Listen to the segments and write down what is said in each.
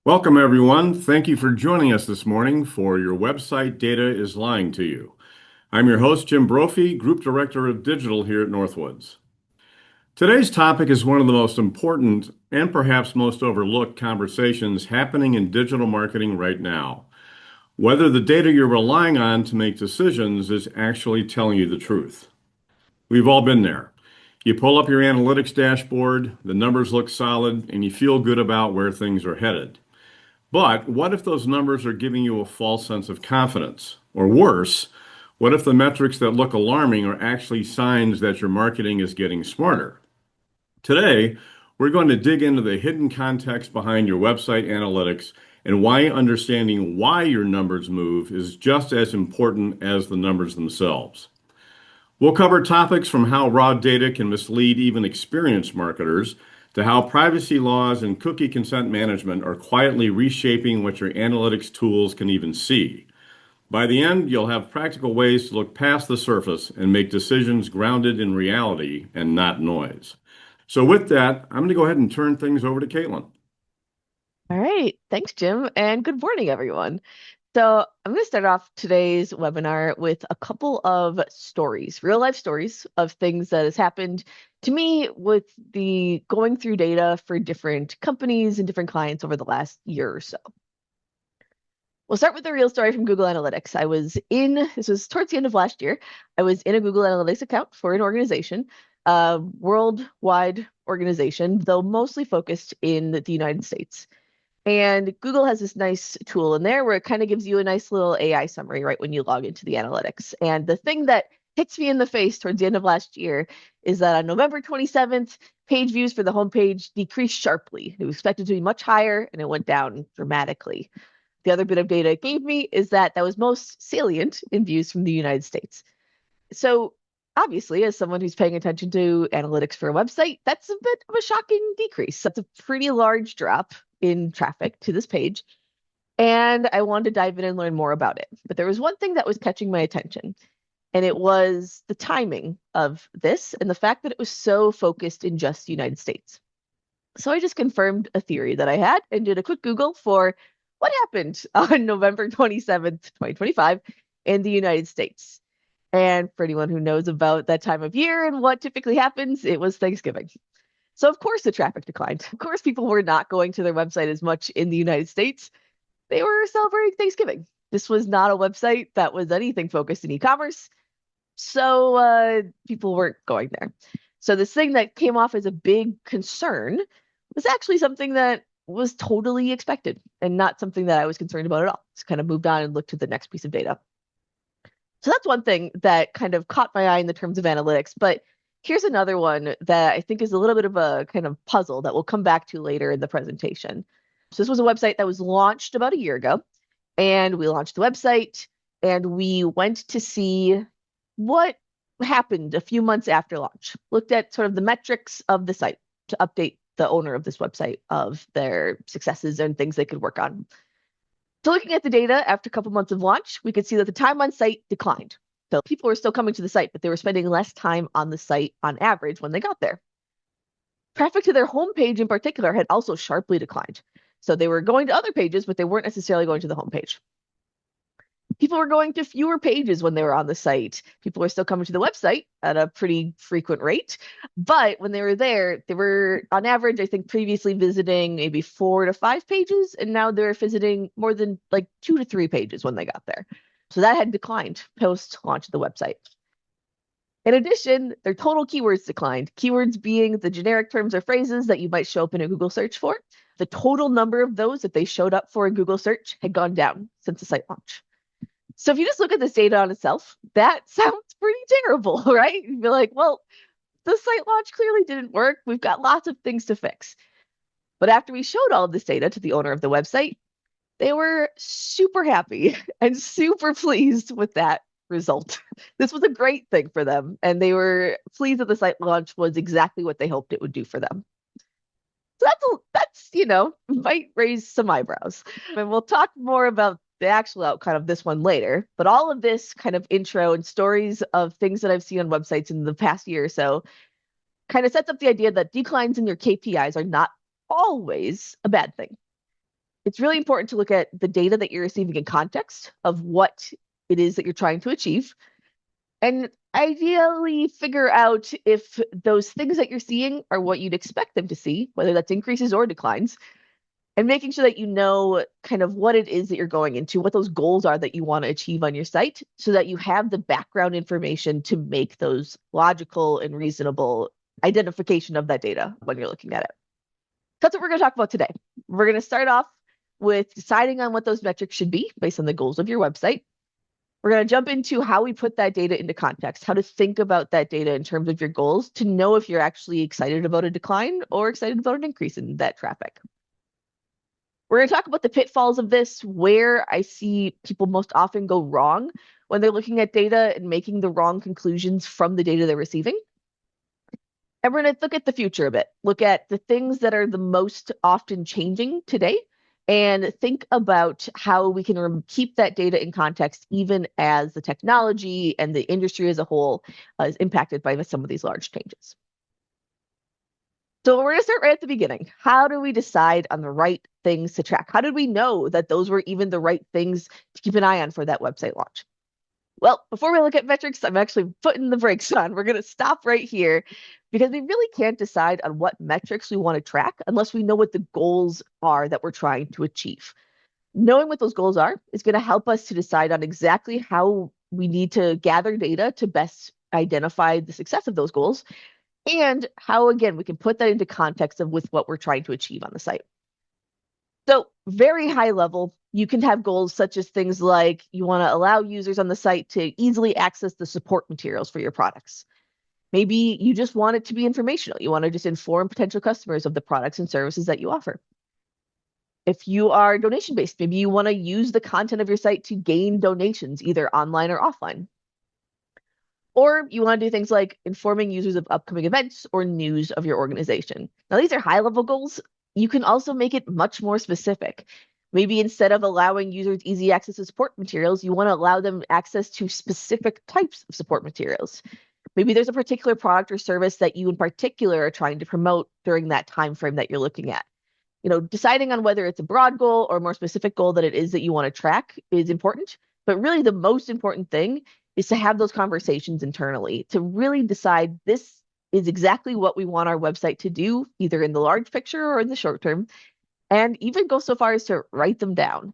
Welcome, everyone. Thank you for joining us this morning for Your Website Data is Lying to You. I'm your host, Jim Brophy, Group Director of Digital here at Northwoods. Today's topic is one of the most important and perhaps most overlooked conversations happening in digital marketing right now. Whether the data you're relying on to make decisions is actually telling you the truth. We've all been there. You pull up your analytics dashboard, the numbers look solid, and you feel good about where things are headed. But what if those numbers are giving you a false sense of confidence? Or worse, what if the metrics that look alarming are actually signs that your marketing is getting smarter? Today, we're going to dig into the hidden context behind your website analytics and why understanding why your numbers move is just as important as the numbers themselves. We'll cover topics from how raw data can mislead even experienced marketers to how privacy laws and cookie consent management are quietly reshaping what your analytics tools can even see. By the end, you'll have practical ways to look past the surface and make decisions grounded in reality and not noise. So, with that, I'm going to go ahead and turn things over to Caitlin. All right. Thanks, Jim. And good morning, everyone. So, I'm going to start off today's webinar with a couple of stories, real life stories of things that has happened to me with the going through data for different companies and different clients over the last year or so. We'll start with a real story from Google Analytics. This was towards the end of last year. I was in a Google Analytics account for an organization, a worldwide organization, though mostly focused in the United States. And Google has this nice tool in there where it kind of gives you a nice little AI summary right when you log into the analytics. And the thing that hits me in the face towards the end of last year is that on November 27th, page views for the homepage decreased sharply. It was expected to be much higher and it went down dramatically. The other bit of data it gave me is that was most salient in views from the United States. So obviously, as someone who's paying attention to analytics for a website, that's a bit of a shocking decrease. That's a pretty large drop in traffic to this page. And I wanted to dive in and learn more about it. But there was one thing that was catching my attention, and it was the timing of this and the fact that it was so focused in just the United States. So I just confirmed a theory that I had and did a quick Google for what happened on November 27th, 2025 in the United States. And for anyone who knows about that time of year and what typically happens, it was Thanksgiving. So, of course, the traffic declined. Of course, people were not going to their website as much in the United States. They were celebrating Thanksgiving. This was not a website that was anything focused in e commerce. So, people weren't going there. So, this thing that came off as a big concern was actually something that was totally expected and not something that I was concerned about at all. Just kind of moved on and looked to the next piece of data. So that's one thing that kind of caught my eye in the terms of analytics. But here's another one that I think is a little bit of a kind of puzzle that we'll come back to later in the presentation. So this was a website that was launched about a year ago, and we launched the website and we went to see what happened a few months after launch. Looked at sort of the metrics of the site to update the owner of this website of their successes and things they could work on. So looking at the data after a couple months of launch, we could see that the time on site declined. So people were still coming to the site, but they were spending less time on the site on average when they got there. Traffic to their homepage in particular had also sharply declined. So they were going to other pages, but they weren't necessarily going to the homepage. People were going to fewer pages when they were on the site. People were still coming to the website at a pretty frequent rate. But when they were there, they were on average, I think, previously visiting maybe 4 to 5 pages. And now they're visiting more than like 2 to 3 pages when they got there. So that had declined post launch of the website. In addition, their total keywords declined, keywords being the generic terms or phrases that you might show up in a Google search for. The total number of those that they showed up for in Google search had gone down since the site launch. So if you just look at this data on itself, that sounds pretty terrible, right? You'd be like, well, the site launch clearly didn't work. We've got lots of things to fix. But after we showed all of this data to the owner of the website, they were super happy and super pleased with that result. This was a great thing for them, and they were pleased that the site launch was exactly what they hoped it would do for them. So that's might raise some eyebrows. And we'll talk more about the actual outcome of this one later. But all of this kind of intro and stories of things that I've seen on websites in the past year or so kind of sets up the idea that declines in your KPIs are not always a bad thing. It's really important to look at the data that you're receiving in context of what it is that you're trying to achieve, and ideally figure out if those things that you're seeing are what you'd expect them to see, whether that's increases or declines, and making sure that you know kind of what it is that you're going into, what those goals are that you want to achieve on your site, so that you have the background information to make those logical and reasonable identification of that data when you're looking at it. That's what we're going to talk about today. We're going to start off with deciding on what those metrics should be based on the goals of your website. We're going to jump into how we put that data into context, how to think about that data in terms of your goals to know if you're actually excited about a decline or excited about an increase in that traffic. We're going to talk about the pitfalls of this, where I see people most often go wrong when they're looking at data and making the wrong conclusions from the data they're receiving. And we're going to look at the future a bit, look at the things that are the most often changing today, and think about how we can keep that data in context even as the technology and the industry as a whole is impacted by some of these large changes. So we're going to start right at the beginning. How do we decide on the right things to track? How did we know that those were even the right things to keep an eye on for that website launch? Well, before we look at metrics, I'm actually putting the brakes on. We're going to stop right here because we really can't decide on what metrics we want to track unless we know what the goals are that we're trying to achieve. Knowing what those goals are is going to help us to decide on exactly how we need to gather data to best identify the success of those goals, and how, again, we can put that into context of with what we're trying to achieve on the site. So very high level, you can have goals such as things like you want to allow users on the site to easily access the support materials for your products. Maybe you just want it to be informational. You want to just inform potential customers of the products and services that you offer. If you are donation-based, maybe you want to use the content of your site to gain donations, either online or offline. Or you want to do things like informing users of upcoming events or news of your organization. Now, these are high-level goals. You can also make it much more specific. Maybe instead of allowing users easy access to support materials, you want to allow them access to specific types of support materials. Maybe there's a particular product or service that you in particular are trying to promote during that time frame that you're looking at. Deciding on whether it's a broad goal or a more specific goal that it is that you want to track is important. But really the most important thing is to have those conversations internally to really decide this is exactly what we want our website to do, either in the large picture or in the short term, and even go so far as to write them down.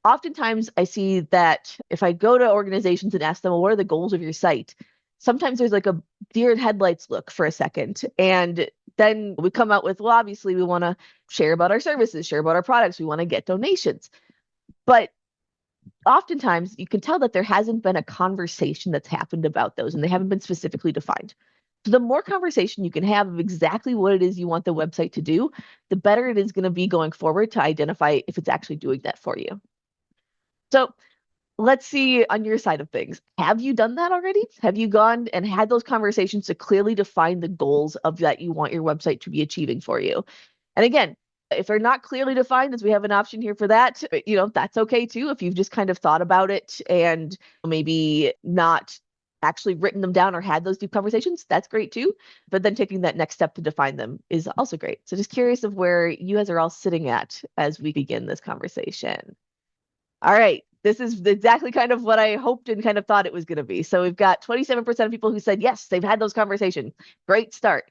Oftentimes, I see that if I go to organizations and ask them, well, what are the goals of your site? Sometimes there's like a deer in headlights look for a second. And then we come out with, well, obviously, we want to share about our services, share about our products. We want to get donations. But oftentimes, you can tell that there hasn't been a conversation that's happened about those, and they haven't been specifically defined. So the more conversation you can have of exactly what it is you want the website to do, the better it is going to be going forward to identify if it's actually doing that for you. So let's see on your side of things. Have you done that already? Have you gone and had those conversations to clearly define the goals of that you want your website to be achieving for you? And again, if they're not clearly defined, as we have an option here for that, that's okay too. If you've just kind of thought about it and maybe not actually written them down or had those deep conversations, that's great too. But then taking that next step to define them is also great. So just curious of where you guys are all sitting at as we begin this conversation. All right. This is exactly kind of what I hoped and kind of thought it was going to be. So we've got 27% of people who said, yes, they've had those conversations. Great start.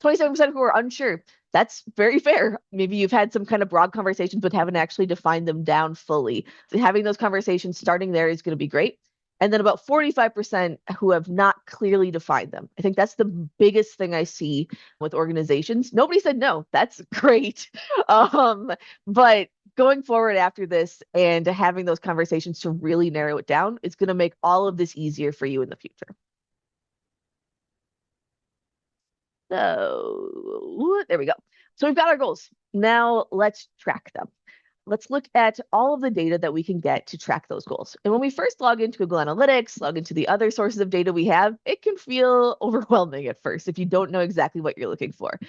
27% who are unsure. That's very fair. Maybe you've had some kind of broad conversations, but haven't actually defined them down fully. So having those conversations starting there is going to be great. And then about 45% who have not clearly defined them. I think that's the biggest thing I see with organizations. Nobody said no. That's great. But going forward after this and having those conversations to really narrow it down is going to make all of this easier for you in the future. So there we go. So we've got our goals. Now let's track them. Let's look at all of the data that we can get to track those goals. And when we first log into Google Analytics, log into the other sources of data we have, it can feel overwhelming at first if you don't know exactly what you're looking for.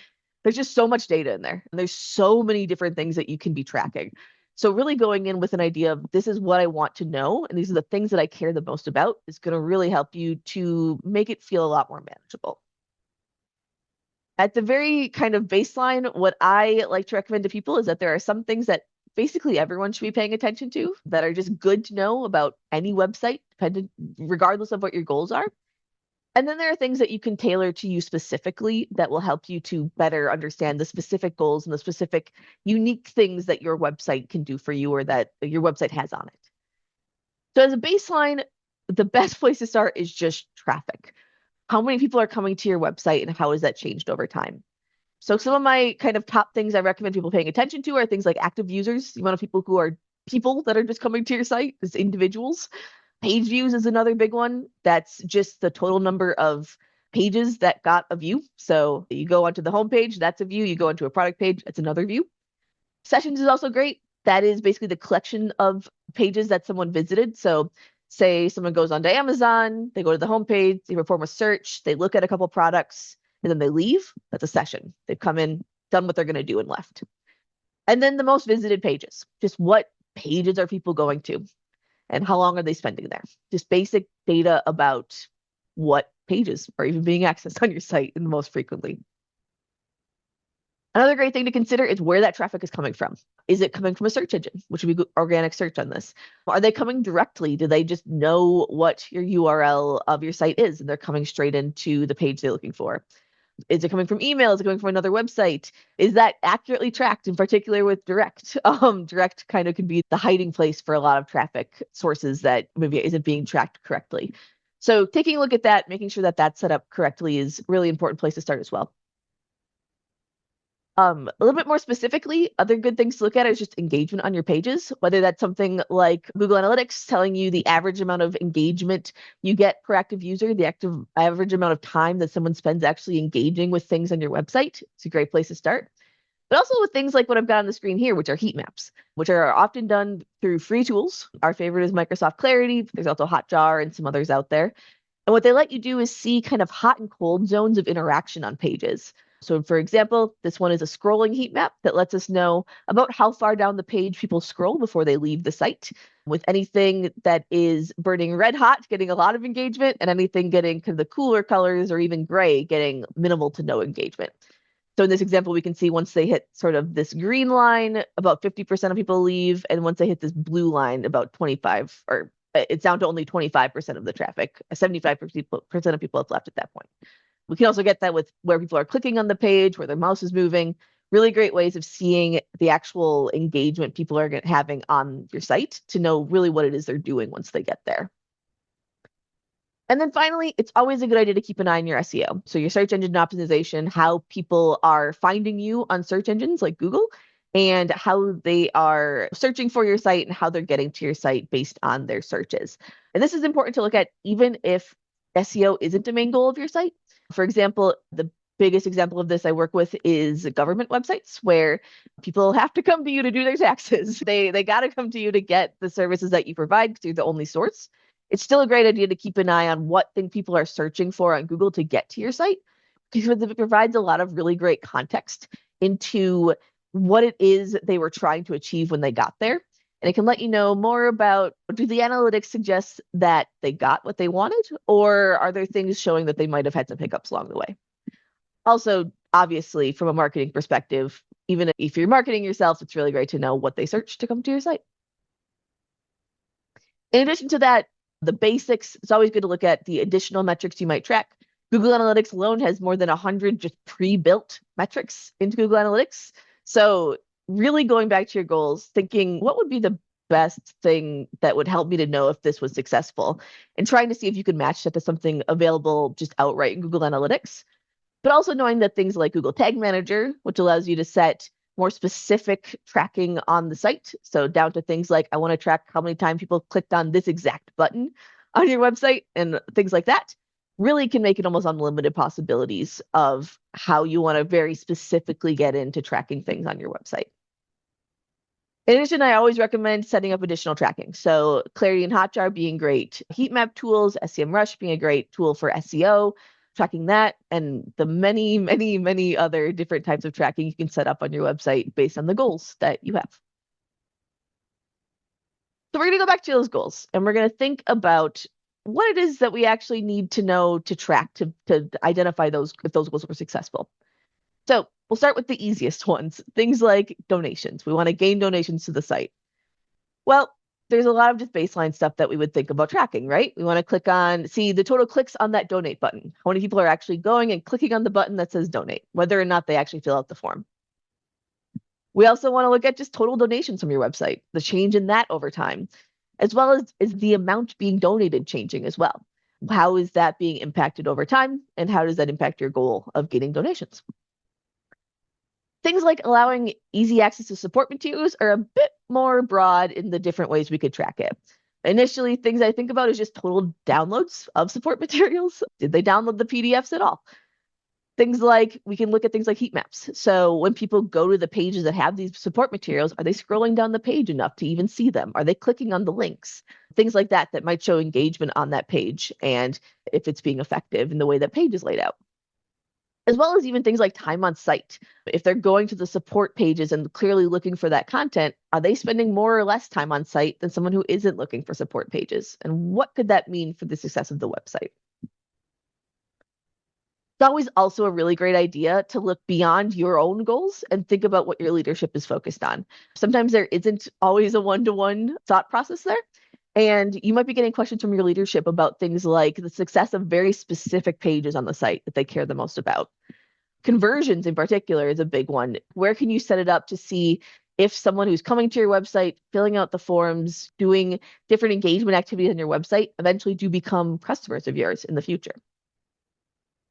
There's just so much data in there, and there's so many different things that you can be tracking. So really going in with an idea of this is what I want to know, and these are the things that I care the most about is going to really help you to make it feel a lot more manageable. At the very kind of baseline, what I like to recommend to people is that there are some things that basically everyone should be paying attention to that are just good to know about any website, regardless of what your goals are. And then there are things that you can tailor to you specifically that will help you to better understand the specific goals and the specific unique things that your website can do for you or that your website has on it. So as a baseline, the best place to start is just traffic. How many people are coming to your website and how has that changed over time? So some of my kind of top things I recommend people paying attention to are things like active users, the amount of people who are people that are just coming to your site as individuals. Page views is another big one. That's just the total number of pages that got a view. So you go onto the homepage, that's a view. You go onto a product page, that's another view. Sessions is also great. That is basically the collection of pages that someone visited. So say someone goes onto Amazon, they go to the homepage, they perform a search, they look at a couple products, and then they leave. That's a session. They've come in, done what they're going to do, and left. And then the most visited pages. Just what pages are people going to? And how long are they spending there? Just basic data about what pages are even being accessed on your site and most frequently. Another great thing to consider is where that traffic is coming from. Is it coming from a search engine, which would be organic search on this? Are they coming directly? Do they just know what your URL of your site is and they're coming straight into the page they're looking for? Is it coming from email? Is it coming from another website? Is that accurately tracked, in particular with direct? Direct kind of can be the hiding place for a lot of traffic sources that maybe isn't being tracked correctly. So taking a look at that, making sure that that's set up correctly is a really important place to start as well. A little bit more specifically, other good things to look at is just engagement on your pages, whether that's something like Google Analytics telling you the average amount of engagement you get per active user, the average amount of time that someone spends actually engaging with things on your website. It's a great place to start. But also with things like what I've got on the screen here, which are heat maps, which are often done through free tools. Our favorite is Microsoft Clarity. There's also Hotjar and some others out there. And what they let you do is see kind of hot and cold zones of interaction on pages. So for example, this one is a scrolling heat map that lets us know about how far down the page people scroll before they leave the site, with anything that is burning red hot getting a lot of engagement and anything getting kind of the cooler colors or even gray getting minimal to no engagement. So in this example, we can see once they hit sort of this green line, about 50% of people leave. And once they hit this blue line, about 25, or it's down to only 25% of the traffic. 75% of people have left at that point. We can also get that with where people are clicking on the page, where their mouse is moving. Really great ways of seeing the actual engagement people are having on your site to know really what it is they're doing once they get there. And then finally, it's always a good idea to keep an eye on your SEO. So your search engine optimization, how people are finding you on search engines like Google, and how they are searching for your site and how they're getting to your site based on their searches. And this is important to look at even if SEO isn't a main goal of your site. For example, the biggest example of this I work with is government websites where people have to come to you to do their taxes. They got to come to you to get the services that you provide because you're the only source. It's still a great idea to keep an eye on what thing people are searching for on Google to get to your site because it provides a lot of really great context into what it is they were trying to achieve when they got there. And it can let you know more about, do the analytics suggest that they got what they wanted, or are there things showing that they might have had some hiccups along the way? Also, obviously, from a marketing perspective, even if you're marketing yourself, it's really great to know what they searched to come to your site. In addition to that, the basics, it's always good to look at the additional metrics you might track. Google Analytics alone has more than 100 just pre-built metrics into Google Analytics. So really going back to your goals, thinking what would be the best thing that would help me to know if this was successful and trying to see if you could match that to something available just outright in Google Analytics. But also knowing that things like Google Tag Manager, which allows you to set more specific tracking on the site. So down to things like, I want to track how many times people clicked on this exact button on your website and things like that, really can make it almost unlimited possibilities of how you want to very specifically get into tracking things on your website. In addition, I always recommend setting up additional tracking. So Clarity and Hotjar being great heat map tools, SEMrush being a great tool for SEO, tracking that, and the many, many, many other different types of tracking you can set up on your website based on the goals that you have. So we're going to go back to those goals, and we're going to think about what it is that we actually need to know to track to identify those if those goals were successful. So we'll start with the easiest ones, things like donations. We want to gain donations to the site. Well, there's a lot of just baseline stuff that we would think about tracking, right? We want to see the total clicks on that donate button. How many people are actually going and clicking on the button that says donate, whether or not they actually fill out the form. We also want to look at just total donations from your website, the change in that over time, as well as is the amount being donated changing as well. How is that being impacted over time, and how does that impact your goal of getting donations? Things like allowing easy access to support materials are a bit more broad in the different ways we could track it. Initially, things I think about is just total downloads of support materials. Did they download the PDFs at all? Things like we can look at things like heat maps. So when people go to the pages that have these support materials, are they scrolling down the page enough to even see them? Are they clicking on the links? Things like that that might show engagement on that page and if it's being effective in the way that page is laid out. As well as even things like time on site. If they're going to the support pages and clearly looking for that content, are they spending more or less time on site than someone who isn't looking for support pages? And what could that mean for the success of the website? It's always also a really great idea to look beyond your own goals and think about what your leadership is focused on. Sometimes there isn't always a one-to-one thought process there. And you might be getting questions from your leadership about things like the success of very specific pages on the site that they care the most about. Conversions in particular is a big one. Where can you set it up to see if someone who's coming to your website, filling out the forms, doing different engagement activities on your website eventually do become customers of yours in the future?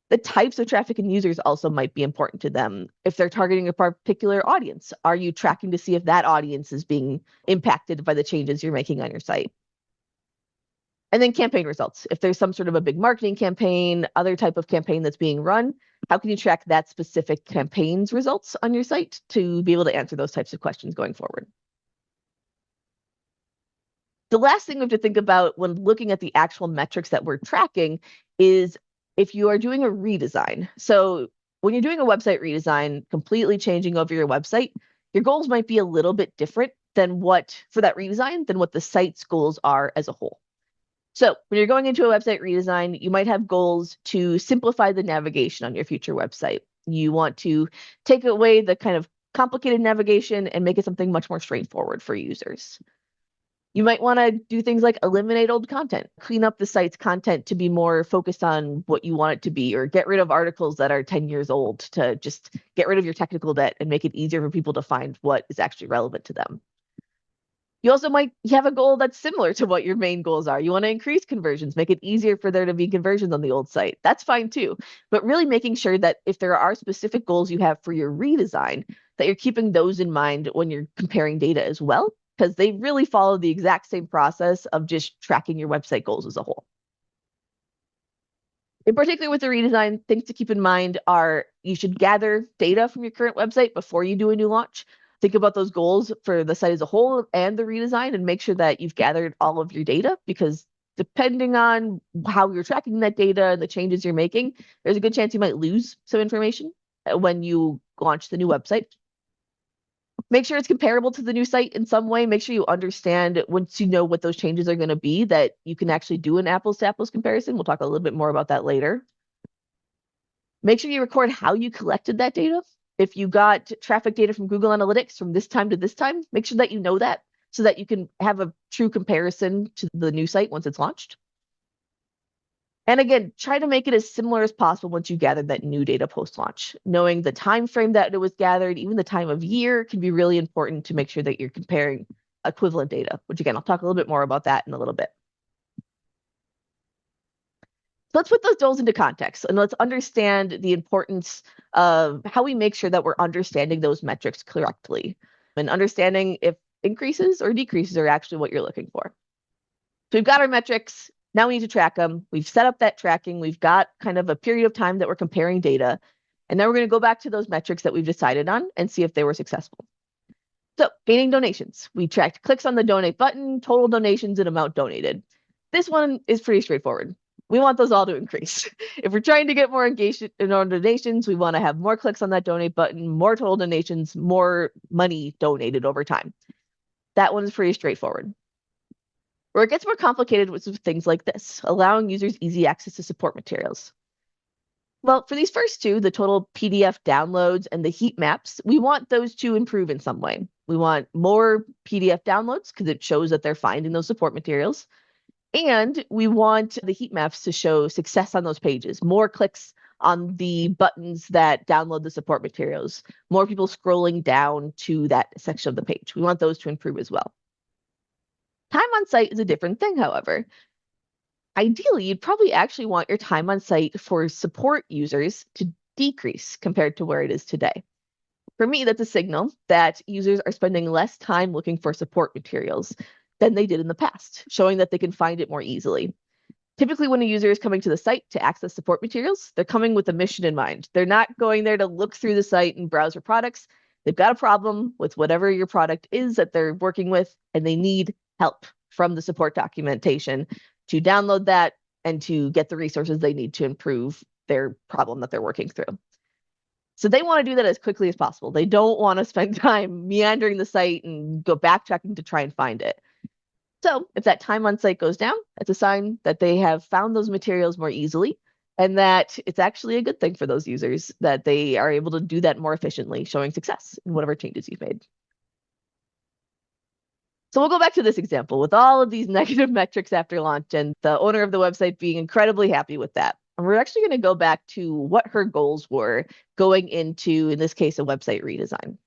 The types of traffic and users also might be important to them. If they're targeting a particular audience, are you tracking to see if that audience is being impacted by the changes you're making on your site? And then campaign results. If there's some sort of a big marketing campaign, other type of campaign that's being run, how can you track that specific campaign's results on your site to be able to answer those types of questions going forward? The last thing we have to think about when looking at the actual metrics that we're tracking is if you are doing a redesign. So when you're doing a website redesign, completely changing over your website, your goals might be a little bit different than what the site's goals are as a whole. So when you're going into a website redesign, you might have goals to simplify the navigation on your future website. You want to take away the kind of complicated navigation and make it something much more straightforward for users. You might want to do things like eliminate old content, clean up the site's content to be more focused on what you want it to be, or get rid of articles that are 10 years old to just get rid of your technical debt and make it easier for people to find what is actually relevant to them. You also might have a goal that's similar to what your main goals are. You want to increase conversions, make it easier for there to be conversions on the old site. That's fine too. But really making sure that if there are specific goals you have for your redesign, that you're keeping those in mind when you're comparing data as well, because they really follow the exact same process of just tracking your website goals as a whole. In particular with the redesign, things to keep in mind are you should gather data from your current website before you do a new launch. Think about those goals for the site as a whole and the redesign and make sure that you've gathered all of your data, because depending on how you're tracking that data and the changes you're making, there's a good chance you might lose some information when you launch the new website. Make sure it's comparable to the new site in some way. Make sure you understand, once you know what those changes are going to be, that you can actually do an apples to apples comparison. We'll talk a little bit more about that later. Make sure you record how you collected that data. If you got traffic data from Google Analytics from this time to this time, make sure that you know that so that you can have a true comparison to the new site once it's launched. And again, try to make it as similar as possible once you gather that new data post-launch. Knowing the time frame that it was gathered, even the time of year, can be really important to make sure that you're comparing equivalent data, which again, I'll talk a little bit more about that in a little bit. So let's put those goals into context and let's understand the importance of how we make sure that we're understanding those metrics correctly and understanding if increases or decreases are actually what you're looking for. So we've got our metrics. Now we need to track them. We've set up that tracking. We've got kind of a period of time that we're comparing data. And then we're going to go back to those metrics that we've decided on and see if they were successful. So gaining donations. We tracked clicks on the donate button, total donations, and amount donated. This one is pretty straightforward. We want those all to increase. If we're trying to get more engagement in our donations, we want to have more clicks on that donate button, more total donations, more money donated over time. That one is pretty straightforward. Where it gets more complicated with things like this, allowing users easy access to support materials. Well, for these first two, the total PDF downloads and the heat maps, we want those to improve in some way. We want more PDF downloads because it shows that they're finding those support materials. And we want the heat maps to show success on those pages, more clicks on the buttons that download the support materials, more people scrolling down to that section of the page. We want those to improve as well. Time on site is a different thing, however. Ideally, you'd probably actually want your time on site for support users to decrease compared to where it is today. For me, that's a signal that users are spending less time looking for support materials than they did in the past, showing that they can find it more easily. Typically, when a user is coming to the site to access support materials, they're coming with a mission in mind. They're not going there to look through the site and browse for products. They've got a problem with whatever your product is that they're working with, and they need help from the support documentation to download that and to get the resources they need to improve their problem that they're working through. So they want to do that as quickly as possible. They don't want to spend time meandering the site and go backtracking to try and find it. So if that time on site goes down, that's a sign that they have found those materials more easily and that it's actually a good thing for those users that they are able to do that more efficiently, showing success in whatever changes you've made. So we'll go back to this example with all of these negative metrics after launch and the owner of the website being incredibly happy with that. And we're actually going to go back to what her goals were going into, in this case, a website redesign.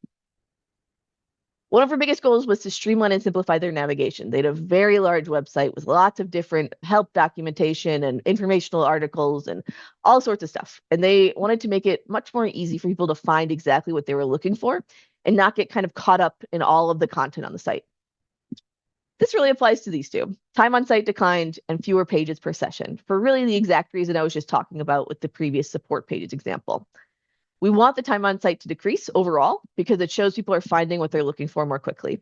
One of her biggest goals was to streamline and simplify their navigation. They had a very large website with lots of different help documentation and informational articles and all sorts of stuff. And they wanted to make it much more easy for people to find exactly what they were looking for and not get kind of caught up in all of the content on the site. This really applies to these two. Time on site declined and fewer pages per session for really the exact reason I was just talking about with the previous support pages example. We want the time on site to decrease overall because it shows people are finding what they're looking for more quickly.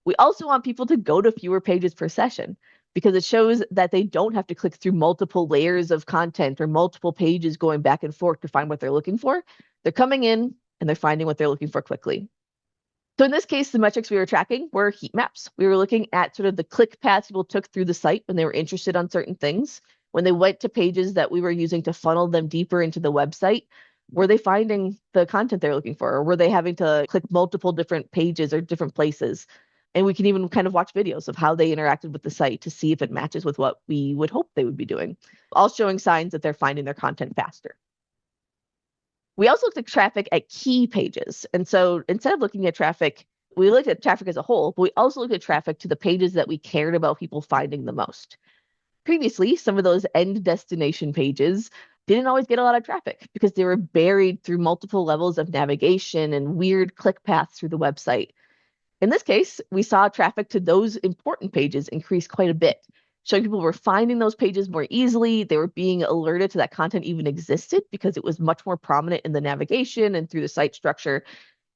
We also want people to go to fewer pages per session because it shows that they don't have to click through multiple layers of content or multiple pages going back and forth to find what they're looking for. They're coming in and they're finding what they're looking for quickly. So in this case, the metrics we were tracking were heat maps. We were looking at sort of the click paths people took through the site when they were interested on certain things. When they went to pages that we were using to funnel them deeper into the website, were they finding the content they're looking for? Or were they having to click multiple different pages or different places? And we can even kind of watch videos of how they interacted with the site to see if it matches with what we would hope they would be doing, all showing signs that they're finding their content faster. We also looked at traffic at key pages. And so instead of looking at traffic, we looked at traffic as a whole, but we also looked at traffic to the pages that we cared about people finding the most. Previously, some of those end destination pages didn't always get a lot of traffic because they were buried through multiple levels of navigation and weird click paths through the website. In this case, we saw traffic to those important pages increase quite a bit, showing people were finding those pages more easily. They were being alerted to that content even existed because it was much more prominent in the navigation and through the site structure.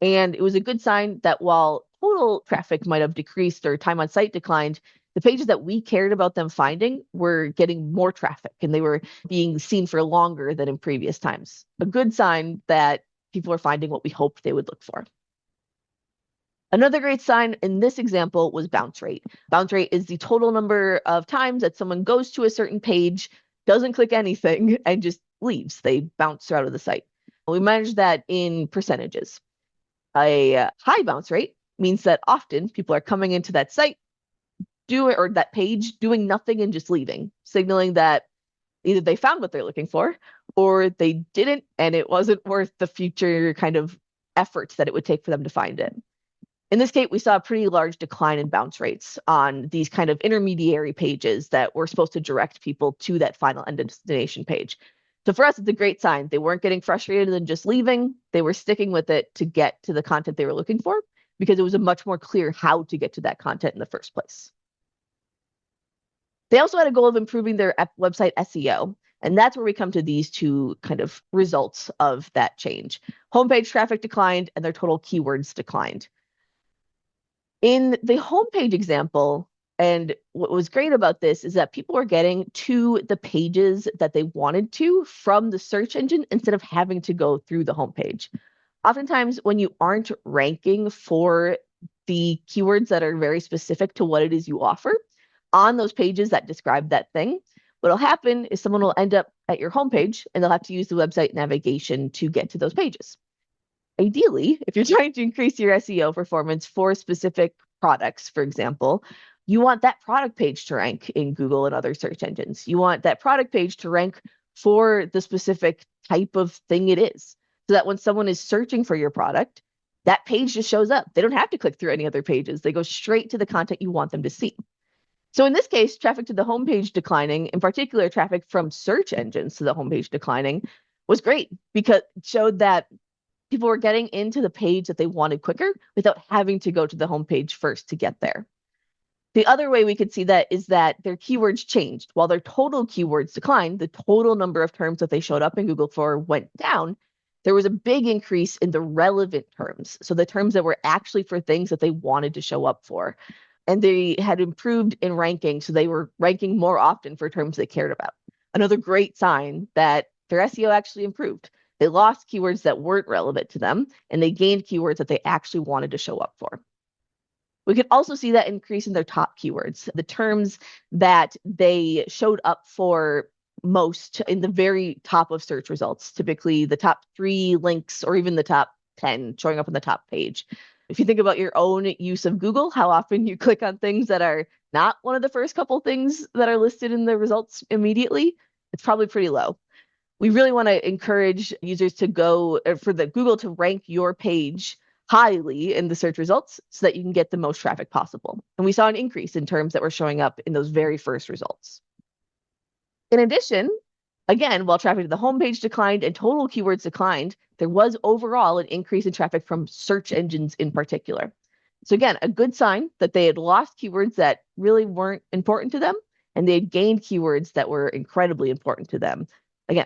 And it was a good sign that while total traffic might have decreased or time on site declined, the pages that we cared about them finding were getting more traffic and they were being seen for longer than in previous times. A good sign that people are finding what we hoped they would look for. Another great sign in this example was bounce rate. Bounce rate is the total number of times that someone goes to a certain page, doesn't click anything, and just leaves. They bounce out of the site. We manage that in percentages. A high bounce rate means that often people are coming into that site, or that page, doing nothing and just leaving, signaling that either they found what they're looking for or they didn't, and it wasn't worth the future kind of efforts that it would take for them to find it. In this case, we saw a pretty large decline in bounce rates on these kind of intermediary pages that were supposed to direct people to that final end destination page. So for us, it's a great sign. They weren't getting frustrated and just leaving. They were sticking with it to get to the content they were looking for because it was a much more clear how to get to that content in the first place. They also had a goal of improving their website SEO. And that's where we come to these two kind of results of that change. Homepage traffic declined and their total keywords declined. In the homepage example, and what was great about this is that people were getting to the pages that they wanted to from the search engine instead of having to go through the homepage. Oftentimes, when you aren't ranking for the keywords that are very specific to what it is you offer on those pages that describe that thing, What'll happen is someone will end up at your homepage and they'll have to use the website navigation to get to those pages. Ideally, if you're trying to increase your SEO performance for specific products, for example, you want that product page to rank in Google and other search engines. You want that product page to rank for the specific type of thing it is, so that when someone is searching for your product, that page just shows up. They don't have to click through any other pages. They go straight to the content you want them to see. So in this case, traffic to the homepage declining, in particular, traffic from search engines to the homepage declining, was great because it showed that people were getting into the page that they wanted quicker without having to go to the homepage first to get there. The other way we could see that is that their keywords changed. While their total keywords declined, the total number of terms that they showed up in Google for went down. There was a big increase in the relevant terms. So the terms that were actually for things that they wanted to show up for. And they had improved in ranking. So they were ranking more often for terms they cared about. Another great sign that their SEO actually improved. They lost keywords that weren't relevant to them, and they gained keywords that they actually wanted to show up for. We could also see that increase in their top keywords, the terms that they showed up for most in the very top of search results, typically the top 3 links or even the top 10 showing up on the top page. If you think about your own use of Google, how often you click on things that are not one of the first couple things that are listed in the results immediately, it's probably pretty low. We really want to encourage users to go for the Google to rank your page highly in the search results so that you can get the most traffic possible. And we saw an increase in terms that were showing up in those very first results. In addition, again, while traffic to the homepage declined and total keywords declined, there was overall an increase in traffic from search engines in particular. So again, a good sign that they had lost keywords that really weren't important to them, and they had gained keywords that were incredibly important to them. Again,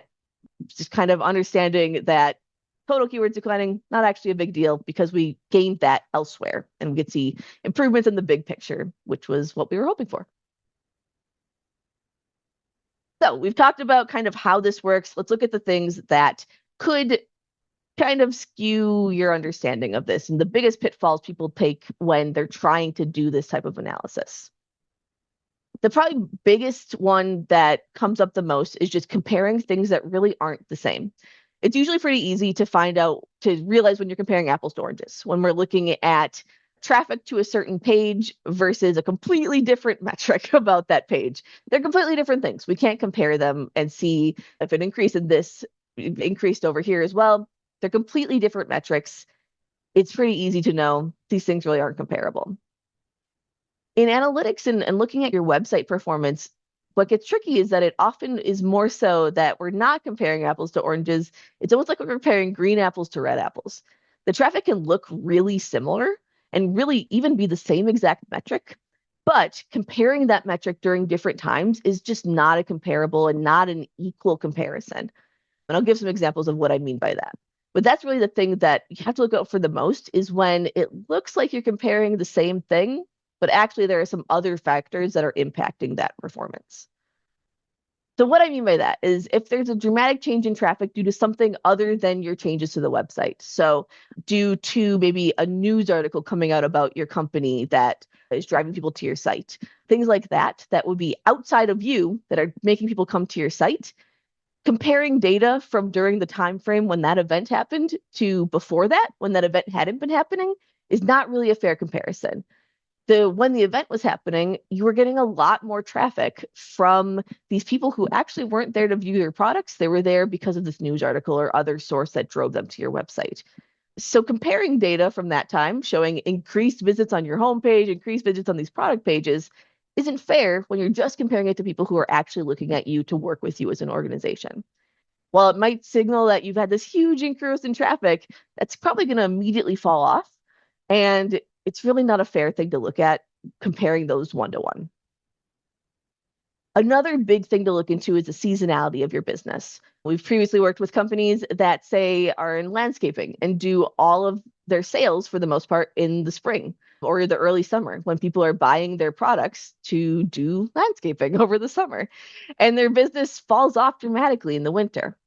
just kind of understanding that total keywords declining, not actually a big deal because we gained that elsewhere and we could see improvements in the big picture, which was what we were hoping for. So we've talked about kind of how this works. Let's look at the things that could kind of skew your understanding of this and the biggest pitfalls people take when they're trying to do this type of analysis. The probably biggest one that comes up the most is just comparing things that really aren't the same. It's usually pretty easy to find out, to realize when you're comparing apples to oranges, when we're looking at traffic to a certain page versus a completely different metric about that page. They're completely different things. We can't compare them and see if an increase in this increased over here as well. They're completely different metrics. It's pretty easy to know these things really aren't comparable. In analytics and looking at your website performance, what gets tricky is that it often is more so that we're not comparing apples to oranges. It's almost like we're comparing green apples to red apples. The traffic can look really similar and really even be the same exact metric, but comparing that metric during different times is just not a comparable and not an equal comparison. And I'll give some examples of what I mean by that. But that's really the thing that you have to look out for the most, is when it looks like you're comparing the same thing, but actually there are some other factors that are impacting that performance. So what I mean by that is if there's a dramatic change in traffic due to something other than your changes to the website. So due to maybe a news article coming out about your company that is driving people to your site, things like that, that would be outside of you that are making people come to your site. Comparing data from during the time frame when that event happened to before that, when that event hadn't been happening, is not really a fair comparison. When the event was happening, you were getting a lot more traffic from these people who actually weren't there to view your products. They were there because of this news article or other source that drove them to your website. So comparing data from that time, showing increased visits on your homepage, increased visits on these product pages, isn't fair when you're just comparing it to people who are actually looking at you to work with you as an organization. While it might signal that you've had this huge increase in traffic, that's probably going to immediately fall off. And it's really not a fair thing to look at comparing those one-to-one. Another big thing to look into is the seasonality of your business. We've previously worked with companies that say are in landscaping and do all of their sales for the most part in the spring or the early summer when people are buying their products to do landscaping over the summer, and their business falls off dramatically in the winter.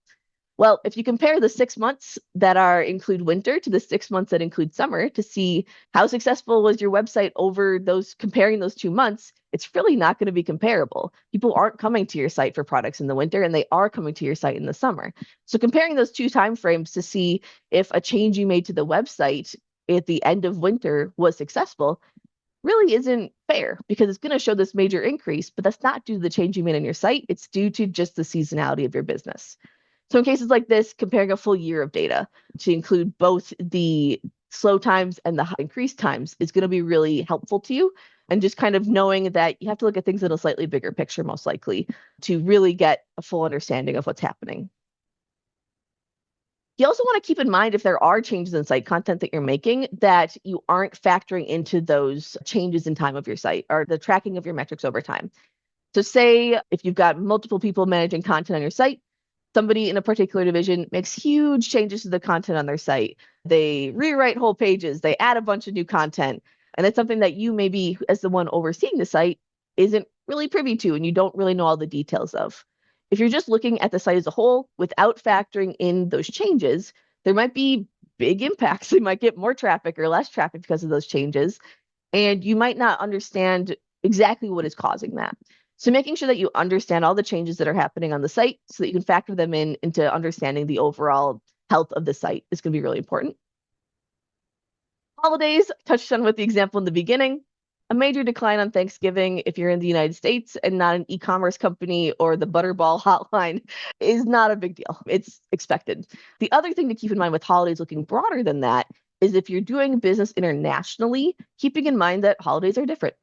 Well, if you compare the 6 months that include winter to the 6 months that include summer to see how successful was your website over comparing those 2 months, it's really not going to be comparable. People aren't coming to your site for products in the winter and they are coming to your site in the summer. So comparing those two time frames to see if a change you made to the website at the end of winter was successful really isn't fair because it's going to show this major increase, but that's not due to the change you made on your site. It's due to just the seasonality of your business. So in cases like this, comparing a full year of data to include both the slow times and the high increased times is going to be really helpful to you. And just kind of knowing that you have to look at things in a slightly bigger picture, most likely, to really get a full understanding of what's happening. You also want to keep in mind if there are changes in site content that you're making that you aren't factoring into those changes in time of your site or the tracking of your metrics over time. So say if you've got multiple people managing content on your site, somebody in a particular division makes huge changes to the content on their site. They rewrite whole pages, they add a bunch of new content, and it's something that you maybe as the one overseeing the site isn't really privy to and you don't really know all the details of. If you're just looking at the site as a whole without factoring in those changes, there might be big impacts. You might get more traffic or less traffic because of those changes, and you might not understand exactly what is causing that. So making sure that you understand all the changes that are happening on the site so that you can factor them into understanding the overall health of the site is going to be really important. Holidays, touched on with the example in the beginning. A major decline on Thanksgiving if you're in the United States and not an e-commerce company or the Butterball hotline is not a big deal. It's expected. The other thing to keep in mind with holidays looking broader than that is if you're doing business internationally, keeping in mind that holidays are different.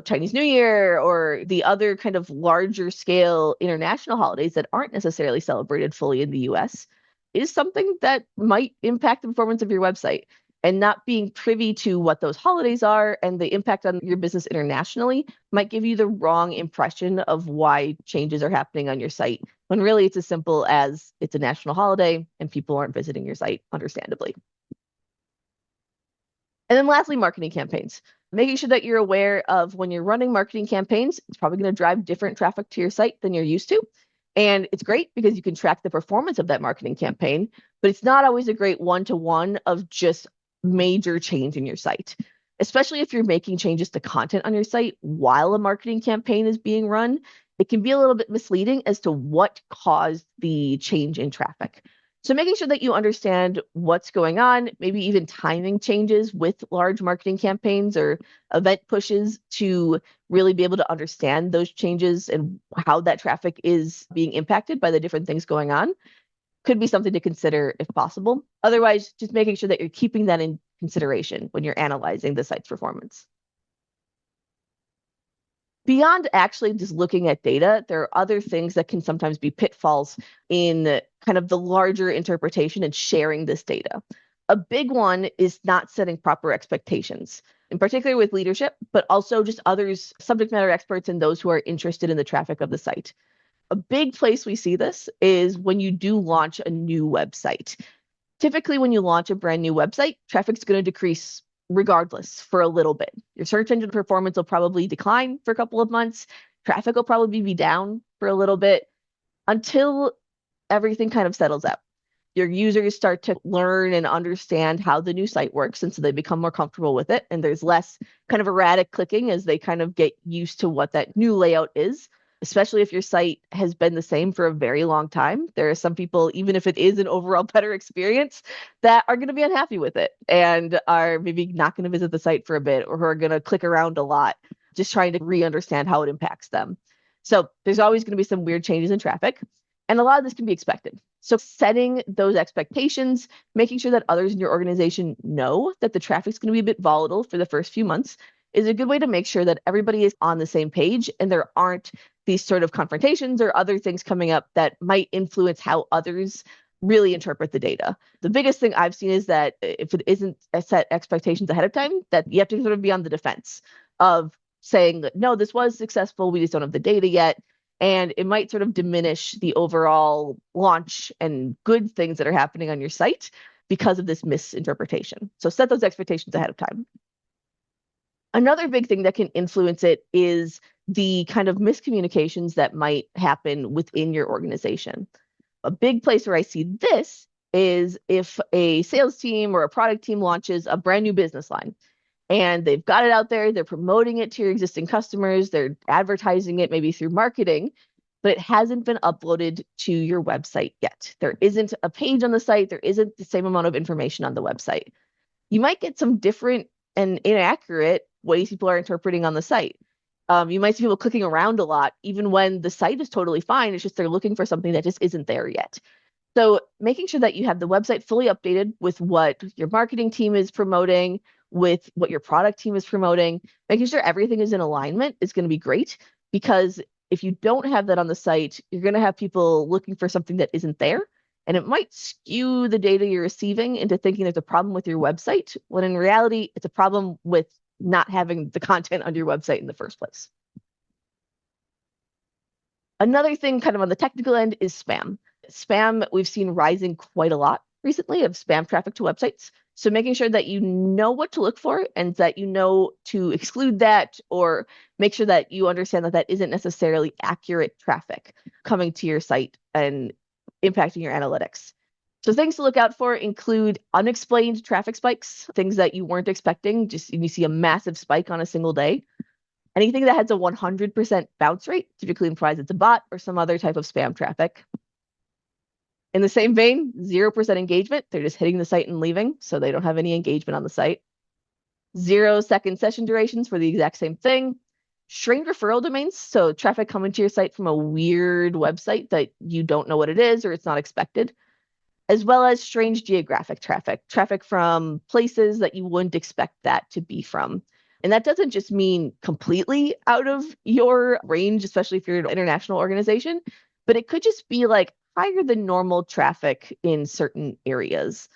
Chinese New Year or the other kind of larger scale international holidays that aren't necessarily celebrated fully in the US is something that might impact the performance of your website. And not being privy to what those holidays are and the impact on your business internationally might give you the wrong impression of why changes are happening on your site, when really it's as simple as it's a national holiday and people aren't visiting your site, understandably. And then lastly, marketing campaigns. Making sure that you're aware of when you're running marketing campaigns, it's probably going to drive different traffic to your site than you're used to. And it's great because you can track the performance of that marketing campaign, but it's not always a great one-to-one of just major change in your site, especially if you're making changes to content on your site while a marketing campaign is being run. It can be a little bit misleading as to what caused the change in traffic. So making sure that you understand what's going on, maybe even timing changes with large marketing campaigns or event pushes to really be able to understand those changes and how that traffic is being impacted by the different things going on could be something to consider if possible. Otherwise, just making sure that you're keeping that in consideration when you're analyzing the site's performance. Beyond actually just looking at data, there are other things that can sometimes be pitfalls in kind of the larger interpretation and sharing this data. A big one is not setting proper expectations, in particular with leadership, but also just others, subject matter experts, and those who are interested in the traffic of the site. A big place we see this is when you do launch a new website. Typically, when you launch a brand new website, traffic's going to decrease regardless for a little bit. Your search engine performance will probably decline for a couple of months. Traffic will probably be down for a little bit until everything kind of settles out. Your users start to learn and understand how the new site works, and so they become more comfortable with it. And there's less kind of erratic clicking as they kind of get used to what that new layout is. Especially if your site has been the same for a very long time. There are some people, even if it is an overall better experience, that are going to be unhappy with it and are maybe not going to visit the site for a bit or who are going to click around a lot, just trying to re-understand how it impacts them. So there's always going to be some weird changes in traffic, and a lot of this can be expected. So setting those expectations, making sure that others in your organization know that the traffic's going to be a bit volatile for the first few months is a good way to make sure that everybody is on the same page and there aren't these sort of confrontations or other things coming up that might influence how others really interpret the data. The biggest thing I've seen is that if it isn't set expectations ahead of time, that you have to sort of be on the defense of saying that, no, this was successful, we just don't have the data yet. And it might sort of diminish the overall launch and good things that are happening on your site because of this misinterpretation. So set those expectations ahead of time. Another big thing that can influence it is the kind of miscommunications that might happen within your organization. A big place where I see this is if a sales team or a product team launches a brand new business line and they've got it out there, they're promoting it to your existing customers, they're advertising it maybe through marketing, but it hasn't been uploaded to your website yet. There isn't a page on the site, there isn't the same amount of information on the website. You might get some different and inaccurate ways people are interpreting on the site. You might see people clicking around a lot, even when the site is totally fine. It's just they're looking for something that just isn't there yet. So making sure that you have the website fully updated with what your marketing team is promoting, with what your product team is promoting, making sure everything is in alignment is going to be great, because if you don't have that on the site, you're going to have people looking for something that isn't there. And it might skew the data you're receiving into thinking there's a problem with your website, when in reality, it's a problem with not having the content on your website in the first place. Another thing kind of on the technical end is spam. Spam, we've seen rising quite a lot recently of spam traffic to websites. So making sure that you know what to look for and that you know to exclude that, or make sure that you understand that that isn't necessarily accurate traffic coming to your site and impacting your analytics. So things to look out for include unexplained traffic spikes, things that you weren't expecting, just you see a massive spike on a single day. Anything that has a 100% bounce rate typically implies it's a bot or some other type of spam traffic. In the same vein, 0% engagement. They're just hitting the site and leaving, so they don't have any engagement on the site. 0-second session durations for the exact same thing. Strained referral domains, so traffic coming to your site from a weird website that you don't know what it is or it's not expected, as well as strange geographic traffic from places that you wouldn't expect that to be from. And that doesn't just mean completely out of your range, especially if you're an international organization, but it could just be like higher than normal traffic in certain areas.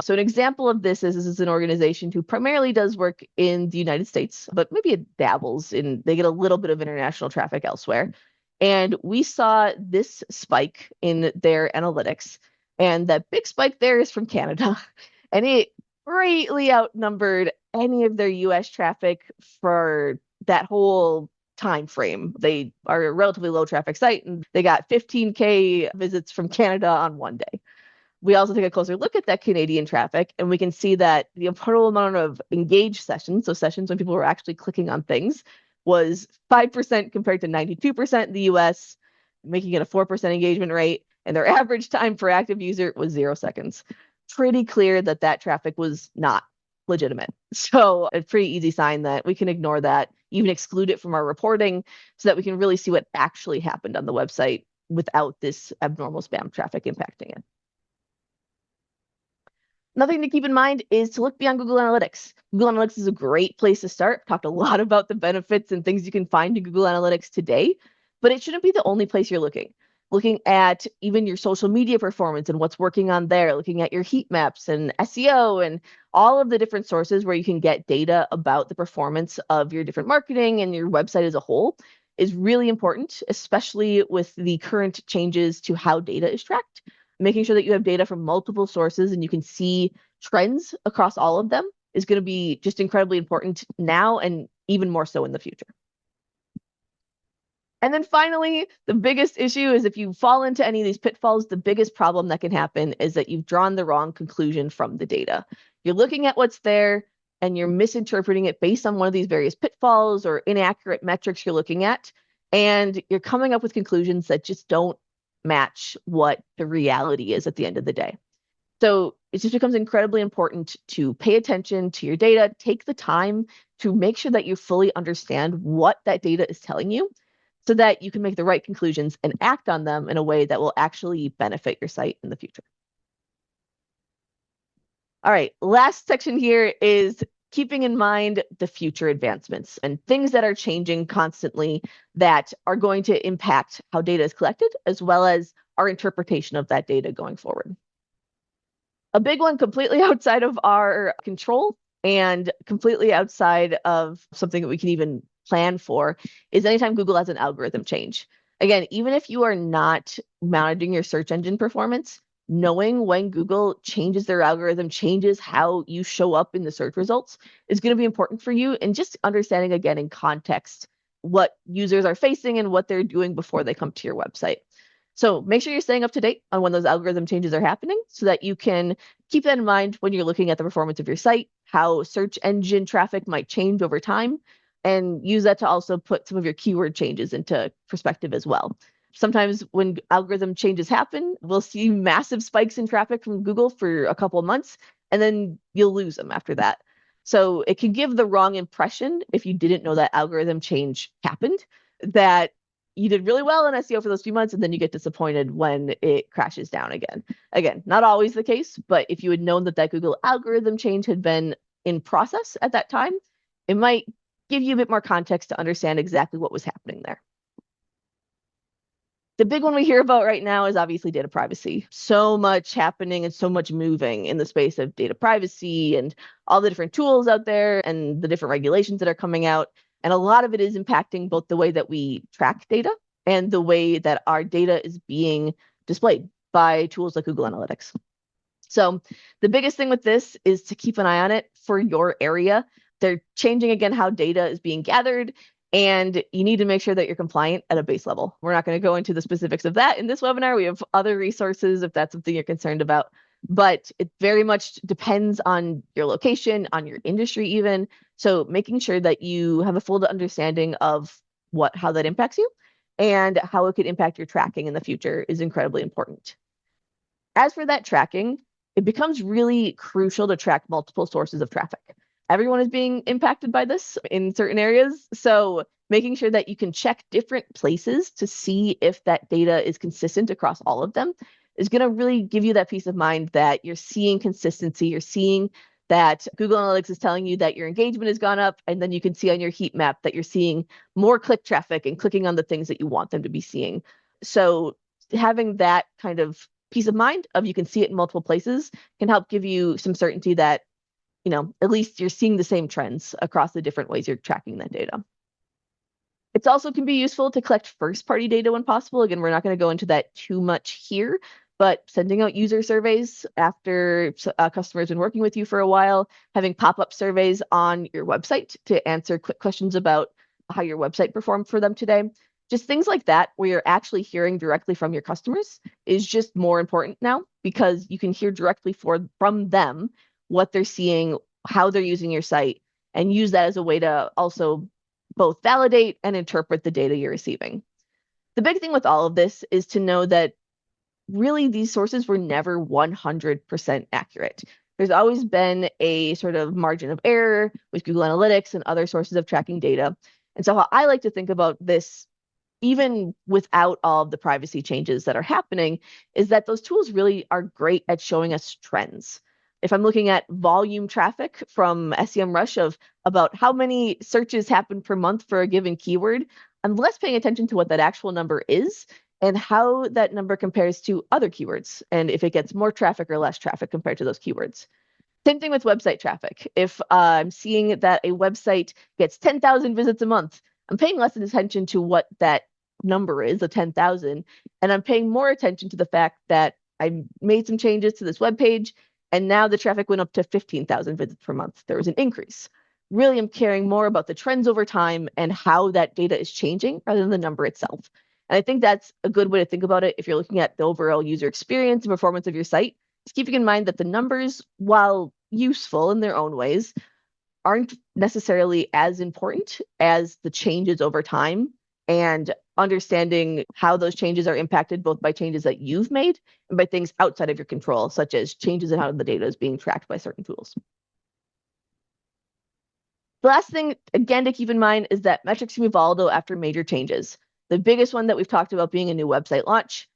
So an example of this is an organization who primarily does work in the United States, but maybe it dabbles in, they get a little bit of international traffic elsewhere. And we saw this spike in their analytics, and that big spike there is from Canada. And it greatly outnumbered any of their US traffic for that whole time frame. They are a relatively low traffic site, and they got 15K visits from Canada on one day. We also take a closer look at that Canadian traffic, and we can see that the total amount of engaged sessions, so sessions when people were actually clicking on things, was 5% compared to 92% in the US, making it a 4% engagement rate, and their average time per active user was 0 seconds. Pretty clear that that traffic was not legitimate. So a pretty easy sign that we can ignore that, even exclude it from our reporting, so that we can really see what actually happened on the website without this abnormal spam traffic impacting it. Another thing to keep in mind is to look beyond Google Analytics. Google Analytics is a great place to start. I've talked a lot about the benefits and things you can find in Google Analytics today, but it shouldn't be the only place you're looking. Looking at even your social media performance and what's working on there, looking at your heat maps and SEO and all of the different sources where you can get data about the performance of your different marketing and your website as a whole is really important, especially with the current changes to how data is tracked. Making sure that you have data from multiple sources and you can see trends across all of them is going to be just incredibly important now and even more so in the future. And then finally, the biggest issue is if you fall into any of these pitfalls, the biggest problem that can happen is that you've drawn the wrong conclusion from the data. You're looking at what's there and you're misinterpreting it based on one of these various pitfalls or inaccurate metrics you're looking at, and you're coming up with conclusions that just don't match what the reality is at the end of the day. So it just becomes incredibly important to pay attention to your data, take the time to make sure that you fully understand what that data is telling you so that you can make the right conclusions and act on them in a way that will actually benefit your site in the future. All right, last section here is keeping in mind the future advancements and things that are changing constantly that are going to impact how data is collected, as well as our interpretation of that data going forward. A big one completely outside of our control and completely outside of something that we can even plan for is anytime Google has an algorithm change. Again, even if you are not managing your search engine performance, knowing when Google changes their algorithm, changes how you show up in the search results is going to be important for you, and just understanding again in context what users are facing and what they're doing before they come to your website. So make sure you're staying up to date on when those algorithm changes are happening so that you can keep that in mind when you're looking at the performance of your site, how search engine traffic might change over time, and use that to also put some of your keyword changes into perspective as well. Sometimes when algorithm changes happen, we'll see massive spikes in traffic from Google for a couple of months, and then you'll lose them after that. So it can give the wrong impression if you didn't know that algorithm change happened, that you did really well in SEO for those few months, and then you get disappointed when it crashes down again. Again, not always the case, but if you had known that that Google algorithm change had been in process at that time, it might give you a bit more context to understand exactly what was happening there. The big one we hear about right now is obviously data privacy. So much happening and so much moving in the space of data privacy and all the different tools out there and the different regulations that are coming out. And a lot of it is impacting both the way that we track data and the way that our data is being displayed by tools like Google Analytics. So the biggest thing with this is to keep an eye on it for your area. They're changing again how data is being gathered, and you need to make sure that you're compliant at a base level. We're not going to go into the specifics of that in this webinar. We have other resources if that's something you're concerned about, but it very much depends on your location, on your industry even. So making sure that you have a full understanding of how that impacts you and how it could impact your tracking in the future is incredibly important. As for that tracking, it becomes really crucial to track multiple sources of traffic. Everyone is being impacted by this in certain areas. So making sure that you can check different places to see if that data is consistent across all of them is going to really give you that peace of mind that you're seeing consistency. You're seeing that Google Analytics is telling you that your engagement has gone up, and then you can see on your heat map that you're seeing more click traffic and clicking on the things that you want them to be seeing. So having that kind of peace of mind of you can see it in multiple places can help give you some certainty that at least you're seeing the same trends across the different ways you're tracking that data. It also can be useful to collect first-party data when possible. Again, we're not going to go into that too much here, but sending out user surveys after a customer's been working with you for a while, having pop-up surveys on your website to answer quick questions about how your website performed for them today. Just things like that where you're actually hearing directly from your customers is just more important now because you can hear directly from them what they're seeing, how they're using your site, and use that as a way to also both validate and interpret the data you're receiving. The big thing with all of this is to know that really these sources were never 100% accurate. There's always been a sort of margin of error with Google Analytics and other sources of tracking data. And so how I like to think about this, even without all of the privacy changes that are happening, is that those tools really are great at showing us trends. If I'm looking at volume traffic from SEMrush of about how many searches happen per month for a given keyword, I'm less paying attention to what that actual number is and how that number compares to other keywords, and if it gets more traffic or less traffic compared to those keywords. Same thing with website traffic. If I'm seeing that a website gets 10,000 visits a month, I'm paying less attention to what that number is, the 10,000, and I'm paying more attention to the fact that I made some changes to this web page, and now the traffic went up to 15,000 visits per month. There was an increase. Really, I'm caring more about the trends over time and how that data is changing rather than the number itself. And I think that's a good way to think about it if you're looking at the overall user experience and performance of your site. Just keeping in mind that the numbers, while useful in their own ways, aren't necessarily as important as the changes over time and understanding how those changes are impacted both by changes that you've made and by things outside of your control, such as changes in how the data is being tracked by certain tools. The last thing, again, to keep in mind is that metrics can be volatile after major changes. The biggest one that we've talked about being a new website launch.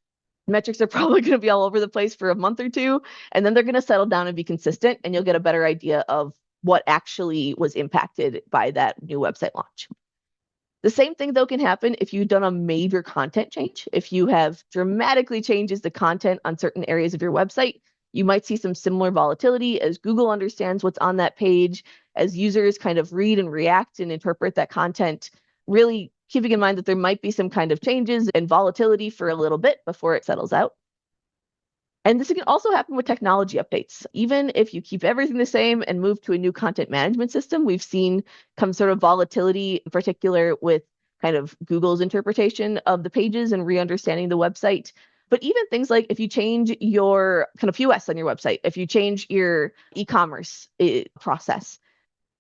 Metrics are probably going to be all over the place for a month or two, and then they're going to settle down and be consistent, and you'll get a better idea of what actually was impacted by that new website launch. The same thing, though, can happen if you've done a major content change. If you have dramatically changes the content on certain areas of your website, you might see some similar volatility as Google understands what's on that page, as users kind of read and react and interpret that content, really keeping in mind that there might be some kind of changes and volatility for a little bit before it settles out. And this can also happen with technology updates. Even if you keep everything the same and move to a new content management system, we've seen some sort of volatility, in particular with kind of Google's interpretation of the pages and re-understanding the website. But even things like if you change your kind of POS on your website, if you change your e-commerce process,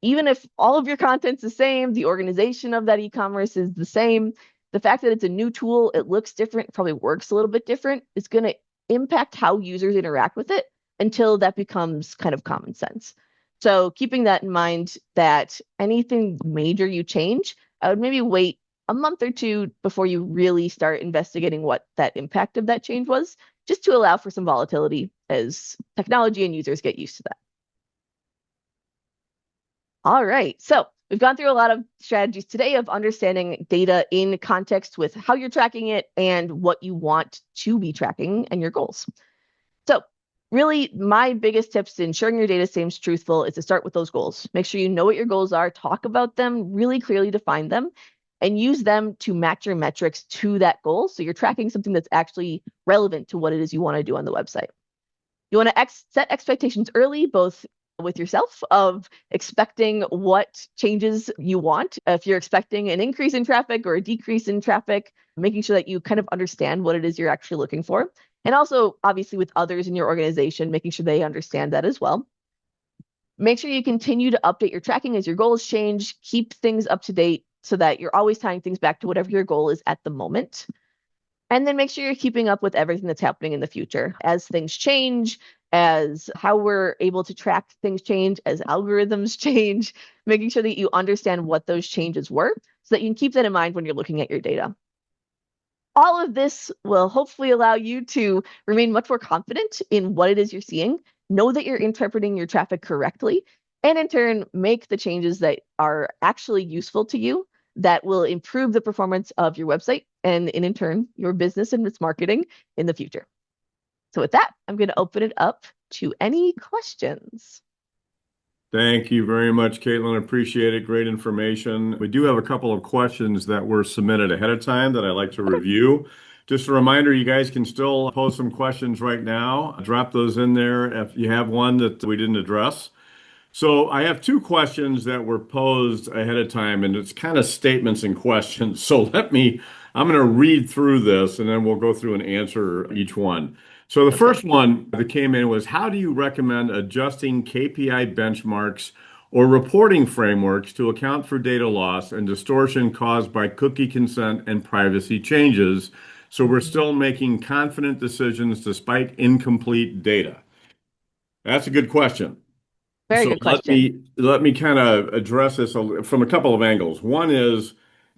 even if all of your content's the same, the organization of that e-commerce is the same, the fact that it's a new tool, it looks different, probably works a little bit different, is going to impact how users interact with it until that becomes kind of common sense. So keeping that in mind, that anything major you change, I would maybe wait a month or two before you really start investigating what that impact of that change was, just to allow for some volatility as technology and users get used to that. All right. So we've gone through a lot of strategies today of understanding data in context with how you're tracking it and what you want to be tracking and your goals. So really, my biggest tips to ensuring your data seems truthful is to start with those goals. Make sure you know what your goals are, talk about them, really clearly define them, and use them to match your metrics to that goal. So you're tracking something that's actually relevant to what it is you want to do on the website. You want to set expectations early, both with yourself of expecting what changes you want. If you're expecting an increase in traffic or a decrease in traffic, making sure that you kind of understand what it is you're actually looking for. And also, obviously, with others in your organization, making sure they understand that as well. Make sure you continue to update your tracking as your goals change. Keep things up to date so that you're always tying things back to whatever your goal is at the moment. And then make sure you're keeping up with everything that's happening in the future as things change, as how we're able to track things change, as algorithms change, making sure that you understand what those changes were so that you can keep that in mind when you're looking at your data. All of this will hopefully allow you to remain much more confident in what it is you're seeing, know that you're interpreting your traffic correctly, and in turn, make the changes that are actually useful to you that will improve the performance of your website and in turn, your business and its marketing in the future. So with that, I'm going to open it up to any questions. Thank you very much, Caitlin. Appreciate it. Great information. We do have a couple of questions that were submitted ahead of time that I'd like to Okay. review. Just a reminder, you guys can still post some questions right now. Drop those in there if you have one that we didn't address. So I have two questions that were posed ahead of time, and it's kind of statements and questions. So I'm going to read through this and then we'll go through and answer each one. So the Sounds good. first one that came in was, how do you recommend adjusting KPI benchmarks or reporting frameworks to account for data loss and distortion caused by cookie consent and privacy changes, so we're Mhm. still making confident decisions despite incomplete data? That's a good question. Very So good let question. me kind of address this from a couple of angles. One is,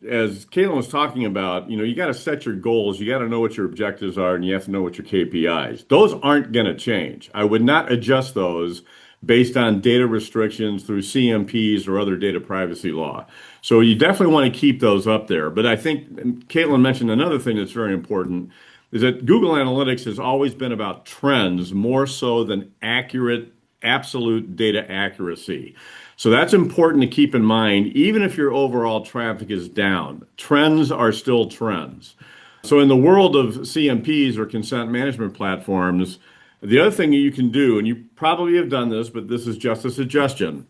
as Caitlin was talking about, you got to set your goals, you got to know what your objectives are, and you have to know what your KPIs. Those aren't going to change. I would not adjust those based on data restrictions through CMPs or other data privacy law. So you definitely want to keep those up there. But I think Caitlin mentioned another thing that's very important is that Google Analytics has always been about trends more so than accurate absolute data accuracy. So that's important to keep in mind. Even if your overall traffic is down, trends are still trends. So in the world of CMPs or consent management platforms, the other thing you can do, and you probably have done this, but this is just a suggestion,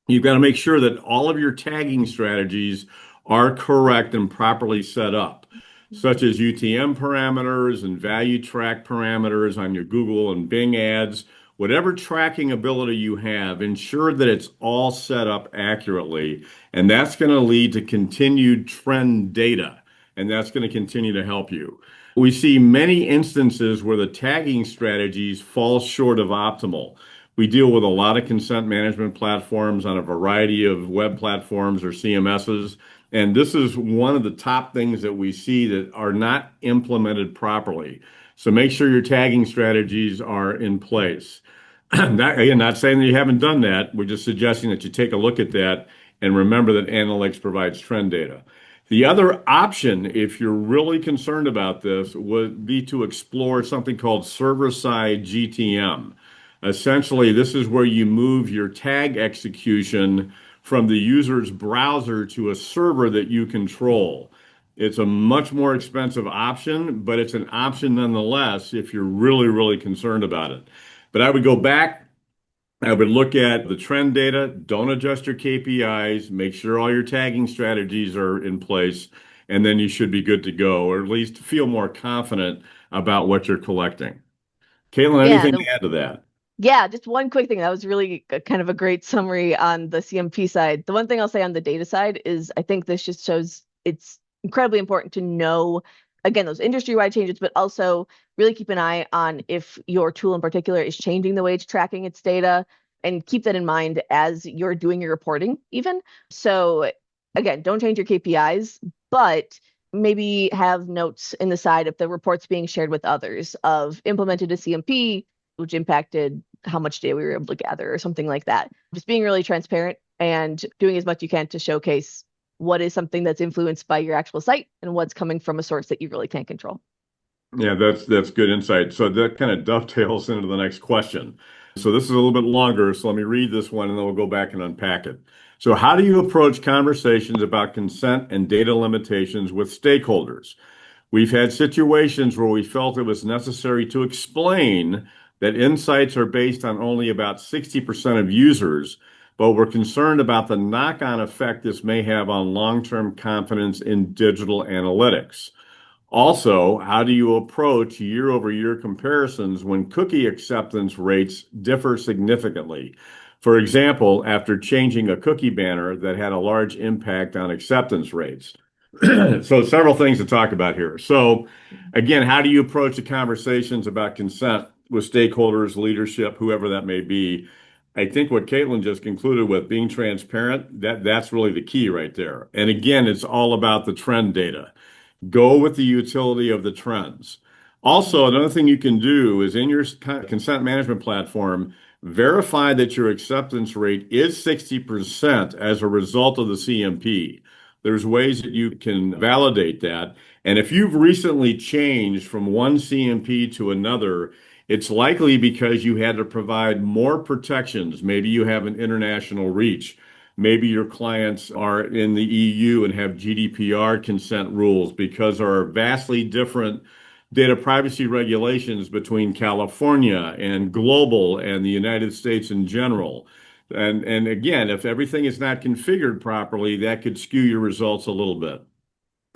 you've got to make sure that all of your tagging strategies are correct and properly set up, such as UTM parameters and value track parameters on your Google and Bing ads. Whatever tracking ability you have, ensure that it's all set up accurately, and that's going to lead to continued trend data, and that's going to continue to help you. We see many instances where the tagging strategies fall short of optimal. We deal with a lot of consent management platforms on a variety of web platforms or CMSs. And this is one of the top things that we see that are not implemented properly. So make sure your tagging strategies are in place. Again, not saying that you haven't done that. We're just suggesting that you take a look at that and remember that analytics provides trend data. The other option, if you're really concerned about this, would be to explore something called server-side GTM. Essentially, this is where you move your tag execution from the user's browser to a server that you control. It's a much more expensive option, but it's an option nonetheless if you're really, really concerned about it. But I would go back, I would look at the trend data, don't adjust your KPIs, make sure all your tagging strategies are in place, and then you should be good to go, or at least feel more confident about what you're collecting. Caitlin, Yeah, anything to add to that? yeah, just one quick thing. That was really kind of a great summary on the CMP side. The one thing I'll say on the data side is I think this just shows it's incredibly important to know, again, those industry-wide changes, but also really keep an eye on if your tool in particular is changing the way it's tracking its data, and keep that in mind as you're doing your reporting even. So again, don't change your KPIs, but maybe have notes in the side if the report's being shared with others of implemented a CMP, which impacted how much data we were able to gather or something like that. Just being really transparent and doing as much you can to showcase what is something that's influenced by your actual site and what's coming from a source that you really can't control. Yeah, that's good insight. So that kind of dovetails into the next question. So this is a little bit longer, so let me read this one and then we'll go back and unpack it. So how do you approach conversations about consent and data limitations with stakeholders? We've had situations where we felt it was necessary to explain that insights are based on only about 60% of users, but we're concerned about the knock-on effect this may have on long-term confidence in digital analytics. Also, how do you approach year-over-year comparisons when cookie acceptance rates differ significantly? For example, after changing a cookie banner that had a large impact on acceptance rates. So several things to talk about here. So again, how do you approach the conversations about consent with stakeholders, leadership, whoever that may be? I think what Caitlin just concluded with being transparent, that's really the key right there. And again, it's all about the trend data. Go with the utility of the trends. Also, another thing you can do is in your consent management platform, verify that your acceptance rate is 60% as a result of the CMP. There's ways that you can validate that. And if you've recently changed from one CMP to another, it's likely because you had to provide more protections. Maybe you have an international reach. Maybe your clients are in the EU and have GDPR consent rules because there are vastly different data privacy regulations between California and global and the United States in general. And again, if everything is not configured properly, that could skew your results a little bit.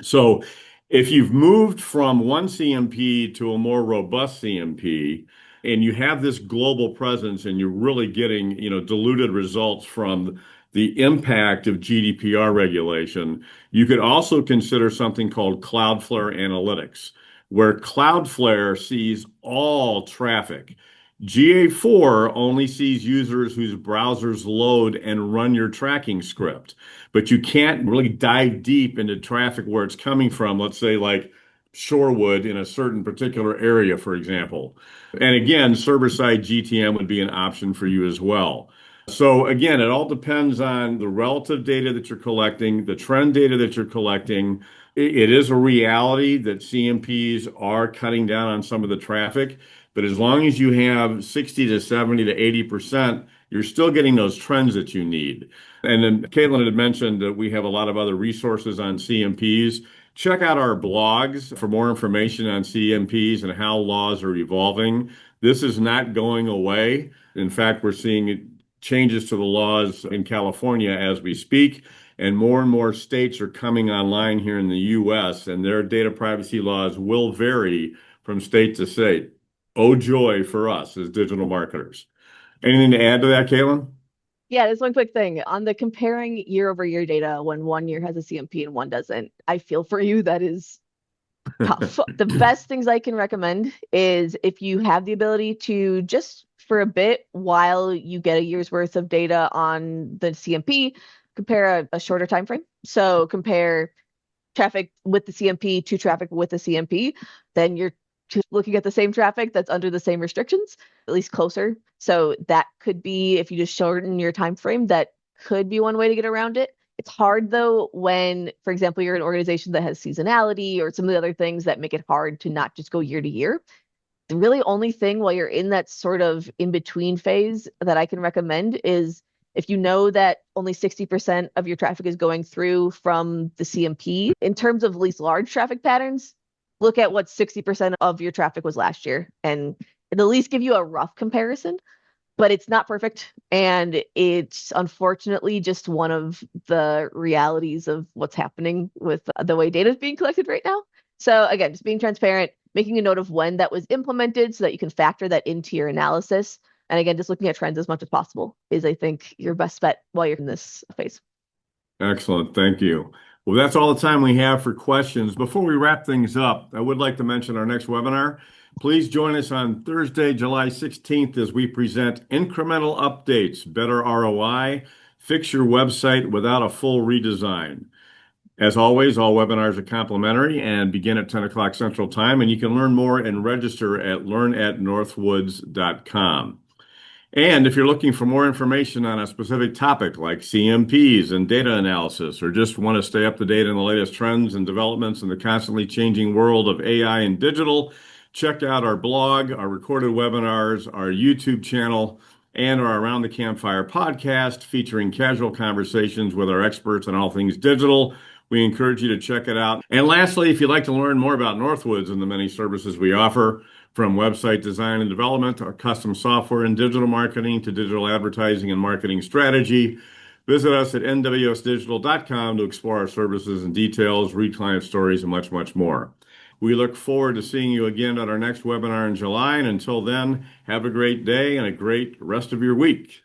So if you've moved from one CMP to a more robust CMP and you have this global presence and you're really getting, diluted results from the impact of GDPR regulation, you could also consider something called Cloudflare Analytics, where Cloudflare sees all traffic. GA4 only sees users whose browsers load and run your tracking script, but you can't really dive deep into traffic where it's coming from, let's say like Shorewood in a certain particular area, for example. And again, server-side GTM would be an option for you as well. So again, it all depends on the relative data that you're collecting, the trend data that you're collecting. It is a reality that CMPs are cutting down on some of the traffic, but as long as you have 60 to 70 to 80%, you're still getting those trends that you need. And then Caitlin had mentioned that we have a lot of other resources on CMPs. Check out our blogs for more information on CMPs and how laws are evolving. This is not going away. In fact, we're seeing changes to the laws in California as we speak, and more states are coming online here in the US, and their data privacy laws will vary from state to state. Oh, joy for us as digital marketers. Anything to add to that, Caitlin? Yeah, there's one quick thing on the comparing year over year data when one year has a CMP and one doesn't. I feel for you. That is tough. The best things I can recommend is if you have the ability to just for a bit while you get a year's worth of data on the CMP, compare a shorter time frame. So compare traffic with the CMP to traffic with the CMP, then you're just looking at the same traffic that's under the same restrictions, at least closer. So that could be if you just shorten your time frame, that could be one way to get around it. It's hard though when, for example, you're an organization that has seasonality or some of the other things that make it hard to not just go year to year. The really only thing while you're in that sort of in between phase that I can recommend is if you know that only 60% of your traffic is going through from the CMP, in terms of least large traffic patterns, look at what 60% of your traffic was last year and it'll at least give you a rough comparison. but it's not perfect. And it's unfortunately just one of the realities of what's happening with the way data is being collected right now. So again, just being transparent, making a note of when that was implemented so that you can factor that into your analysis. And again, just looking at trends as much as possible is, I think, your best bet while you're in this phase. Excellent. Thank you. Well, that's all the time we have for questions. Before we wrap things up, I would like to mention our next webinar. Please join us on Thursday, July 16th, as we present incremental updates, better ROI, fix your website without a full redesign. As always, all webinars are complimentary and begin at 10 o'clock Central Time, and you can learn more and register at learn@northwoods.com. And if you're looking for more information on a specific topic like CMPs and data analysis, or just want to stay up to date on the latest trends and developments in the constantly changing world of AI and digital, check out our blog, our recorded webinars, our YouTube channel, and our Around the Campfire podcast featuring casual conversations with our experts on all things digital. We encourage you to check it out. And lastly, if you'd like to learn more about Northwoods and the many services we offer, from website design and development, our custom software and digital marketing to digital advertising and marketing strategy, visit us at nwsdigital.com to explore our services and details, read client stories, and much, much more. We look forward to seeing you again at our next webinar in July. And until then, have a great day and a great rest of your week.